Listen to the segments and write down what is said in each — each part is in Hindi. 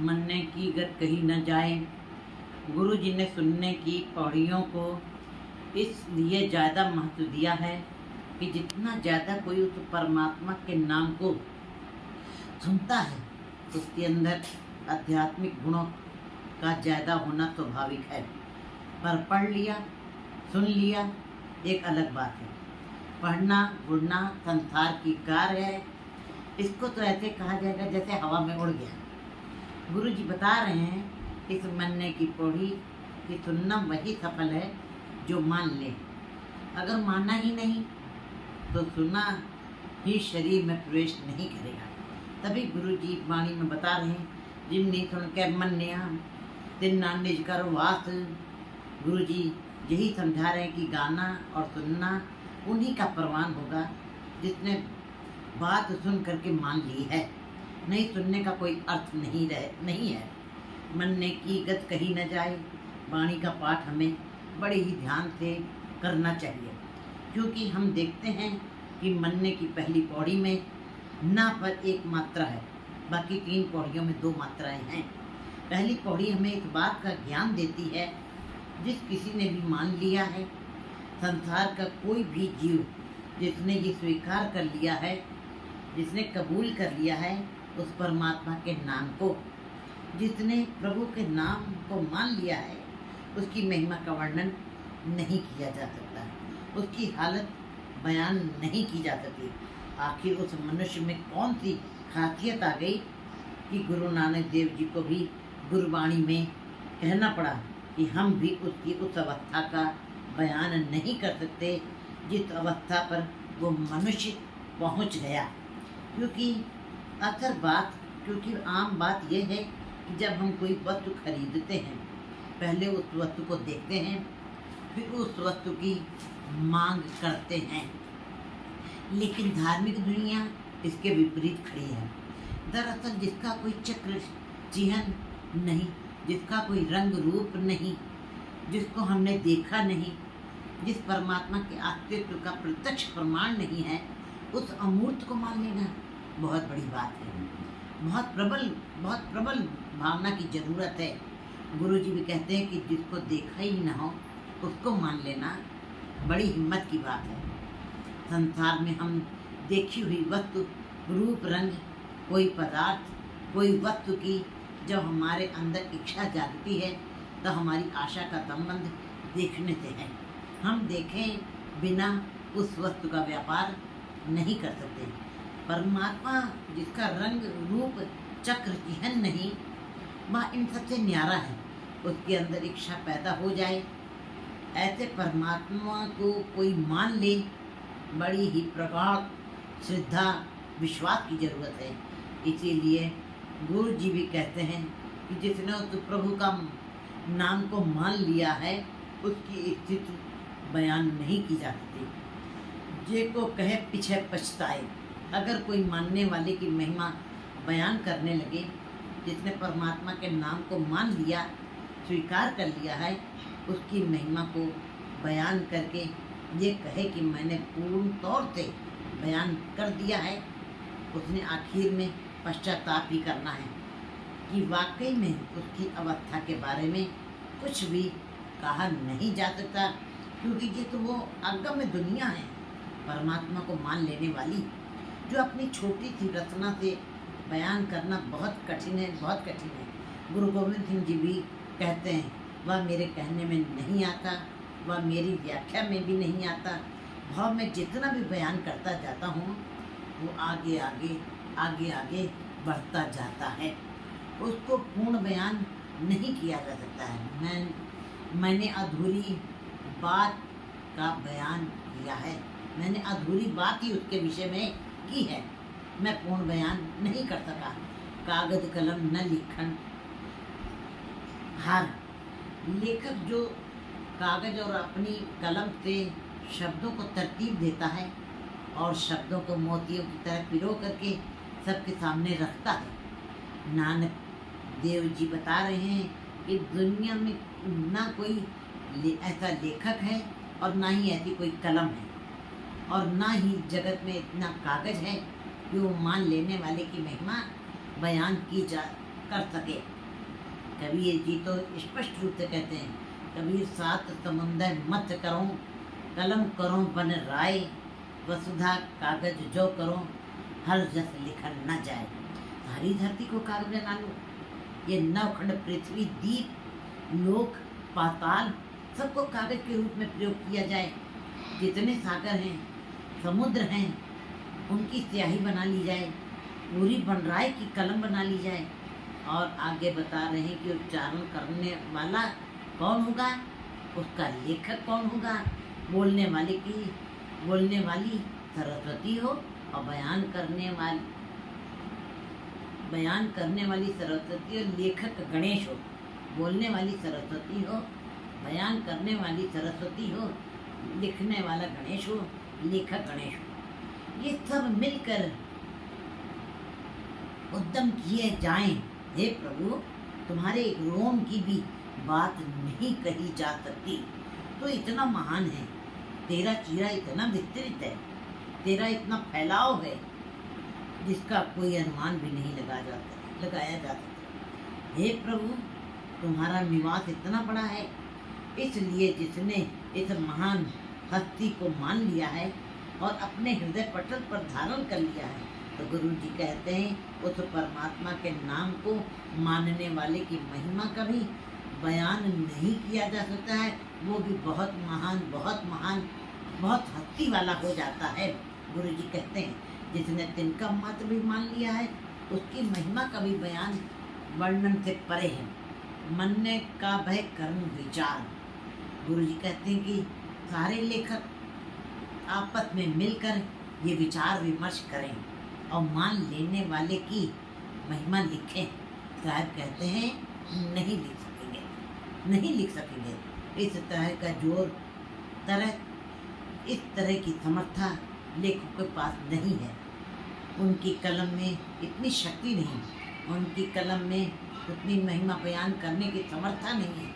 मन्ने की गत कही न जाए। गुरु जी ने सुनने की पौड़ियों को इसलिए ज़्यादा महत्व दिया है कि जितना ज़्यादा कोई उस परमात्मा के नाम को सुनता है उसके अंदर आध्यात्मिक गुणों का ज़्यादा होना स्वाभाविक है। पर पढ़ लिया सुन लिया एक अलग बात है। पढ़ना उड़ना संसार की कार है, इसको तो ऐसे कहा जाएगा जैसे हवा में उड़ गया। गुरु जी बता रहे हैं इस मन्ने की पौड़ी कि सुनना वही सफल है जो मान ले। अगर माना ही नहीं तो सुना ही शरीर में प्रवेश नहीं करेगा। तभी गुरु जी वाणी में बता रहे हैं जिमनी सुन के मन्निया तिन्ना निज कर वास। गुरु जी यही समझा रहे हैं कि गाना और सुनना उन्हीं का प्रमाण होगा जिसने बात सुन करके मान ली है। नहीं सुनने का कोई अर्थ नहीं है। मन्ने की गत कही न जाए। वाणी का पाठ हमें बड़े ही ध्यान से करना चाहिए, क्योंकि हम देखते हैं कि मन्ने की पहली पौड़ी में ना पर एक मात्रा है, बाकी 3 पौड़ियों में 2 मात्राएं हैं। पहली पौड़ी हमें इस बात का ज्ञान देती है, जिस किसी ने भी मान लिया है, संसार का कोई भी जीव जिसने ये स्वीकार कर लिया है, जिसने कबूल कर लिया है उस परमात्मा के नाम को, जिसने प्रभु के नाम को मान लिया है, उसकी महिमा का वर्णन नहीं किया जा सकता, उसकी हालत बयान नहीं की जा सकती। आखिर उस मनुष्य में कौन सी खासियत आ गई कि गुरु नानक देव जी को भी गुरबाणी में कहना पड़ा कि हम भी उसकी उस अवस्था का बयान नहीं कर सकते जिस अवस्था पर वो मनुष्य पहुंच गया। क्योंकि आम बात यह है कि जब हम कोई वस्तु खरीदते हैं पहले उस वस्तु को देखते हैं, फिर उस वस्तु की मांग करते हैं। लेकिन धार्मिक दुनिया इसके विपरीत खड़ी है। दरअसल जिसका कोई चक्र चिन्ह नहीं, जिसका कोई रंग रूप नहीं, जिसको हमने देखा नहीं, जिस परमात्मा के अस्तित्व का प्रत्यक्ष प्रमाण नहीं है, उस अमूर्त को मान लेना बहुत बड़ी बात है। बहुत प्रबल भावना की ज़रूरत है। गुरु जी भी कहते हैं कि जिसको देखा ही ना हो उसको मान लेना बड़ी हिम्मत की बात है। संसार में हम देखी हुई वस्तु, रूप, रंग, कोई पदार्थ, कोई वस्तु की जब हमारे अंदर इच्छा जागती है तो हमारी आशा का संबंध देखने से है। हम देखें बिना उस वस्तु का व्यापार नहीं कर सकते। परमात्मा जिसका रंग रूप चक्र चिन्ह नहीं, वह इन सबसे न्यारा है। उसके अंदर इच्छा पैदा हो जाए, ऐसे परमात्मा को कोई मान ले, बड़ी ही प्रगाढ़ श्रद्धा विश्वास की जरूरत है। इसीलिए गुरु जी भी कहते हैं कि जिसने उस प्रभु का नाम को मान लिया है उसकी स्थिति बयान नहीं की जा सकती। जे को कहे पीछे पछताए। अगर कोई मानने वाले की महिमा बयान करने लगे, जिसने परमात्मा के नाम को मान लिया, स्वीकार कर लिया है, उसकी महिमा को बयान करके ये कहे कि मैंने पूर्ण तौर से बयान कर दिया है, उसने आखिर में पश्चाताप ही करना है कि वाकई में उसकी अवस्था के बारे में कुछ भी कहा नहीं जा सकता, क्योंकि ये तो वो अगम्य दुनिया है परमात्मा को मान लेने वाली, जो अपनी छोटी सी रचना से बयान करना बहुत कठिन है। गुरु गोविंद सिंह जी भी कहते हैं वह मेरे कहने में नहीं आता, वह मेरी व्याख्या में भी नहीं आता। भाव में जितना भी बयान करता जाता हूँ वो आगे आगे बढ़ता जाता है, उसको पूर्ण बयान नहीं किया जा सकता है। मैंने अधूरी बात का बयान किया है, मैंने अधूरी बात ही उसके विषय में की है, मैं पूर्ण बयान नहीं कर सका। कागज कलम न लिखन हार। लेखक जो कागज और अपनी कलम से शब्दों को तरतीब देता है और शब्दों को मोतियों की तरह पिरो करके सबके सामने रखता है। नानक देव जी बता रहे हैं कि दुनिया में ना कोई ऐसा लेखक है और ना ही ऐसी कोई कलम है, और ना ही जगत में इतना कागज है कि वो मान लेने वाले की महिमा बयान कर सके। कबीर जी तो स्पष्ट रूप से कहते हैं, कबीर सात समुंदर मत करो, कलम करो बन राय, वसुधा कागज जो करो, हर जस लिखन न जाए। सारी धरती को कागज बना लो, ये नवखंड पृथ्वी दीप लोक पाताल सबको कागज के रूप में प्रयोग किया जाए। जितने सागर हैं, समुद्र हैं, उनकी स्याही बना ली जाए, पूरी बनराय की कलम बना ली जाए। और आगे बता रहे हैं कि उच्चारण करने वाला कौन होगा, उसका लेखक कौन होगा। बोलने वाली सरस्वती हो और बयान करने वाली सरस्वती और लेखक गणेश हो। बोलने वाली सरस्वती हो, बयान करने वाली सरस्वती हो, लिखने वाला गणेश हो, लेखक गणेश हो। ये सब मिलकर उद्यम किए जाएं। हे प्रभु, तुम्हारे एक रोम की भी बात नहीं कही जा सकती। तो इतना महान है, तेरा चीरा इतना विस्तृत है, तेरा इतना फैलाव है, जिसका कोई अनुमान भी नहीं लगाया जा सकता। हे प्रभु, तुम्हारा निवास इतना बड़ा है, इसलिए जिसने इस महान हस्ती को मान लिया है और अपने हृदय पटल पर धारण कर लिया है, तो गुरु जी कहते हैं उस परमात्मा के नाम को मानने वाले की महिमा का भी बयान नहीं किया जा सकता है। वो भी बहुत महान, बहुत हस्ती वाला हो जाता है। गुरु जी कहते हैं जिसने तिनका मात्र भी मान लिया है, उसकी महिमा का भी बयान वर्णन से परे है। मनने का भय कर्म विचार। गुरु जी कहते हैं कि सारे लेखक आपस में मिलकर ये विचार विमर्श करें और मान लेने वाले की महिमा लिखें। साहब कहते हैं नहीं लिख सकेंगे। इस तरह का जोर, इस तरह की समर्था लेखकों के पास नहीं है। उनकी कलम में इतनी शक्ति नहीं, उनकी कलम में उतनी महिमा बयान करने की समर्था नहीं है।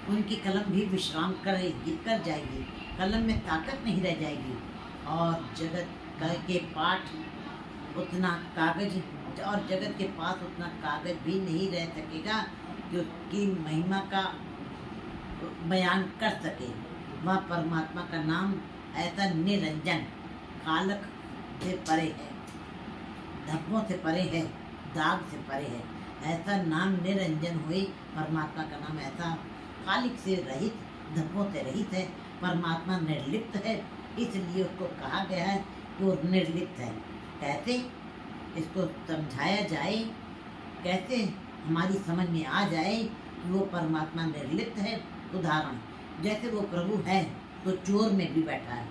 उनकी कलम भी विश्राम कर जाएगी, कलम में ताकत नहीं रह जाएगी। और जगत के पाठ उतना कागज और जगत के पास उतना कागज भी नहीं रह सकेगा कि उसकी महिमा का बयान कर सके। वह परमात्मा का नाम ऐसा निरंजन, कालक से परे है, धब्बों से परे है, दाग से परे है। ऐसा नाम निरंजन हुए, परमात्मा का नाम ऐसा कालिक से रहित, धब्बों से रहित है। परमात्मा निर्लिप्त है, इसलिए उसको कहा गया है कि वो निर्लिप्त है। कैसे इसको समझाया जाए, कैसे हमारी समझ में आ जाए कि वो परमात्मा निर्लिप्त है। उदाहरण, जैसे वो प्रभु है तो चोर में भी बैठा है,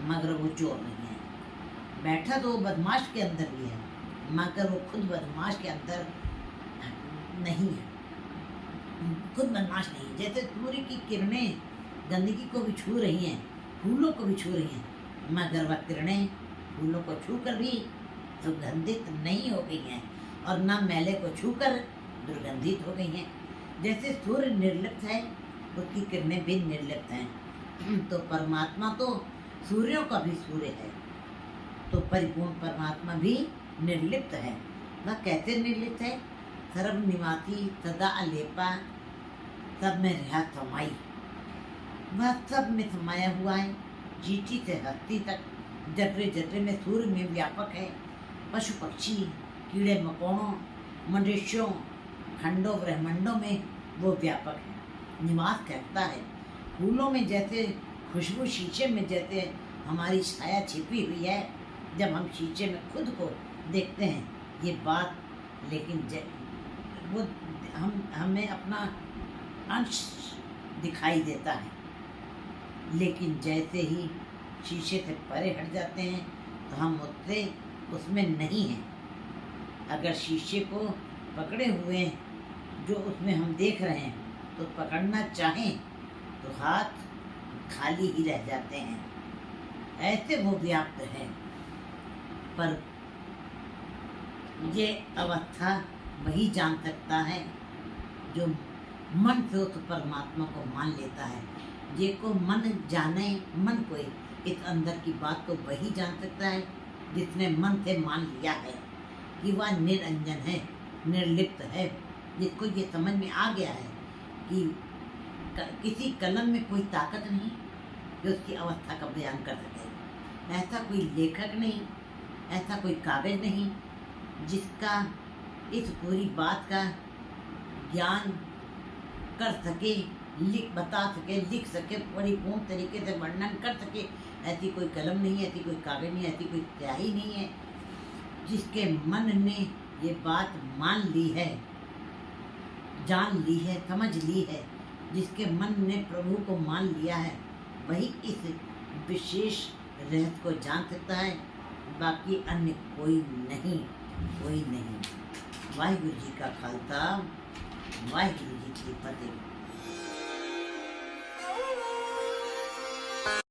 मगर वो चोर नहीं है। बैठा तो वो बदमाश के अंदर भी है, मगर वो खुद बदमाश के अंदर नहीं है, खुद बदमाश नहीं है। जैसे सूर्य की किरणें गंदगी को भी छू रही हैं, फूलों को भी छू रही हैं, मगर वह किरणें फूलों को छूकर भी सुगंधित नहीं हो गई हैं और न मैले को छूकर दुर्गंधित हो गई हैं। जैसे सूर्य निर्लिप्त है, उसकी किरणें भी निर्लिप्त हैं। तो परमात्मा तो सूर्यों का भी सूर्य है, तो परिपूर्ण परमात्मा भी निर्लिप्त है। वह कैसे निर्लिप्त है? सर्वनिवासी सदा अलेपा, सब में रहा समाई। वह सब में समाया हुआ है, चींटी से हस्ती तक, जठरे जठरे में सूर्य में व्यापक है। पशु पक्षी, कीड़े मकोड़ों, मनुष्यों, खंडों ब्रह्मांडों में वो व्यापक है, निवास करता है। फूलों में जैसे खुशबू, शीशे में जैसे हमारी छाया छिपी हुई है, जब हम शीशे में खुद को देखते हैं ये बात, लेकिन वो हमें अपना अंश दिखाई देता है। लेकिन जैसे ही शीशे से परे हट जाते हैं तो हम उसमें नहीं हैं। अगर शीशे को पकड़े हुए हैं जो उसमें हम देख रहे हैं, तो पकड़ना चाहें तो हाथ खाली ही रह जाते हैं, ऐसे वो व्याप्त है। पर ये अवस्था वही जान सकता है जो मन से उस परमात्मा को मान लेता है। जे को मन जाने, मन को इस अंदर की बात को वही जान सकता है जिसने मन से मान लिया है कि वह निरंजन है, निर्लिप्त है, जिसको ये समझ में आ गया है कि किसी कलम में कोई ताकत नहीं जो उसकी अवस्था का बयान कर सके। ऐसा कोई लेखक नहीं, ऐसा कोई कागज नहीं जिसका इस पूरी बात का ज्ञान कर सके, बता सके, लिख सके, परिपूर्ण तरीके से वर्णन कर सके। ऐसी कोई कलम नहीं, ऐसी कोई कागज नहीं, ऐसी कोई स्याही नहीं है जिसके मन ने ये बात मान ली है, जान ली है, समझ ली है। जिसके मन ने प्रभु को मान लिया है वही इस विशेष रहस्य को जान सकता है, बाकी अन्य कोई नहीं, कोई नहीं। वाहिगुरु जी का खालसा, वाहिगुरु जी की फतेह।